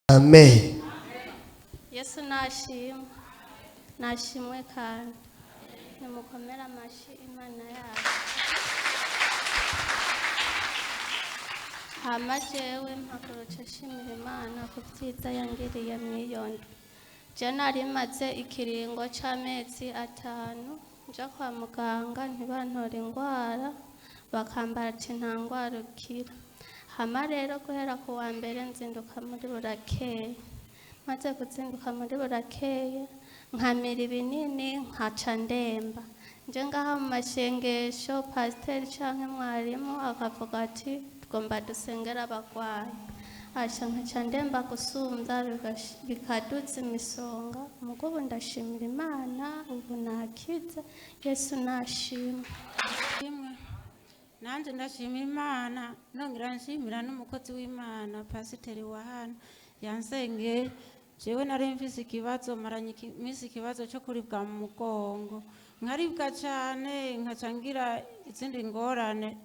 Amen. Yesu nashimwe, nashimwe kandi nimukomere amashyi Imana yacu. Hama jewe mpagurutse nshimira Imana ku byiza yangiriye mw'iyondo. Je nari maze ikiringo c'amezi 5 nja kwa muganga ntibantore ingwara, bakambara ati nta ngwara ukira. Hama rero guhera ku wa mbere nzinduka muri burakeye, maze kuzinduka muri burakeye nkamira ibinini nkaca ndemba. Nje ngaha mu mashengesho pasiteri canke mwarimu akavuga ati tugomba dusengera abagwayi, asha nkaca ndemba gusumvya bikaduza imisonga. Mugabo ndashimira Imana ubu nakize. Yesu nashimwe. Nanje ndashimira Imana nongera nshimira n'umukozi w'Imana pasiteri wa hano yansengeye. Jewe nari mfise ikibazo maranye imisi ikibazo cyo kuribwa mu mugongo, nkaribwa cyane nkaca ngira izindi ngorane,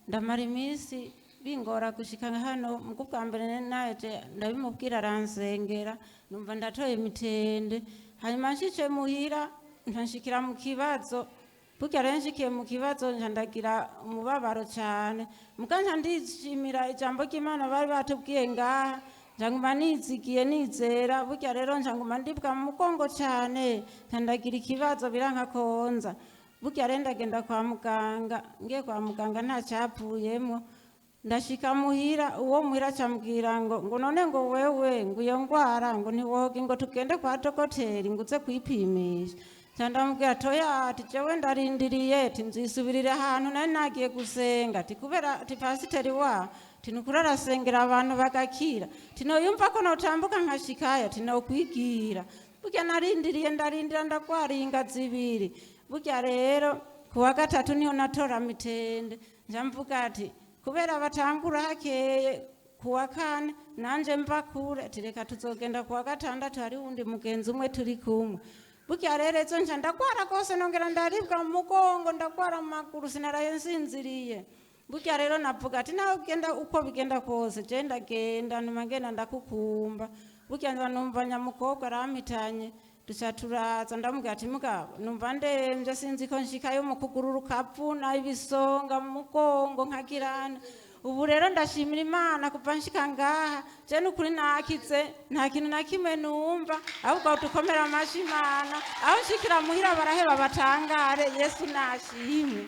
ndamara imisi bingora gushika hano. Mu bwa mbere naje ndabimubwira aransengera, numva ndatoye mitende. Hanyuma nshike muhira ntanshikira mu kibazo, burya renshikiye mu kibazo njandagira umubabaro cyane. Muganja ndishimira ijambo ry'Imana bari batubwiye ngaha, njanguma nizigiye nizera. Burya rero njanguma ndibwa mu mugongo cyane, ntandagira ikibazo biranka konza. Burya rero ndagenda kwa muganga, ngiye kwa muganga nta cyapuyemo. Ndashika muhira, uwo muhira cyambwira ngo none ngo wewe ngo iyo ngwara ngo ntiwoge ngo tugende kwa dogoteri ngo uze kwipimisha. Ndamubwira toya ati jewe ndarindiriye ati nzisubirira ahantu nari nagiye gusenga ati kubera ati pasiteri wa tinukura arasengera abantu bagakira tinoyumva ko notambuka nkashikayo ati no kwigira. Burya narindiriye ndarindira ndagwariye ingazi 2. Burya rero kuwa gatatu niho natora mitende, njamvuga ati kubera batangura hakeye kuwa kane nanje mva kure ati reka tuzogenda kuwa gatandatu hari wundi mugenzi umwe turi kumwe. Burya rero ejo nca ndagwara gose nongera ndaribwa mu mugongo, ndagwara mu maguru sinaraye nsinziriye. Burya rero navuga ati nawe ugenda uko bigenda kose je ndagenda numagenda ndakukumba. Burya numva nyamukobwa arampitanye duca turaza, ndamubwira ati mugabo numva ndemvye sinzi ko nshikayo mu kuguru rukavuna ibisonga mu mugongo nkagirana. Ubu rero ndashimira Imana kuva nshika ngaha je n'ukuri nakize, nta kintu na kimwe numva, ahubwo dukomera amashyi Imana. Aho nshikira muhira baraheba batangare. Yesu nashimwe.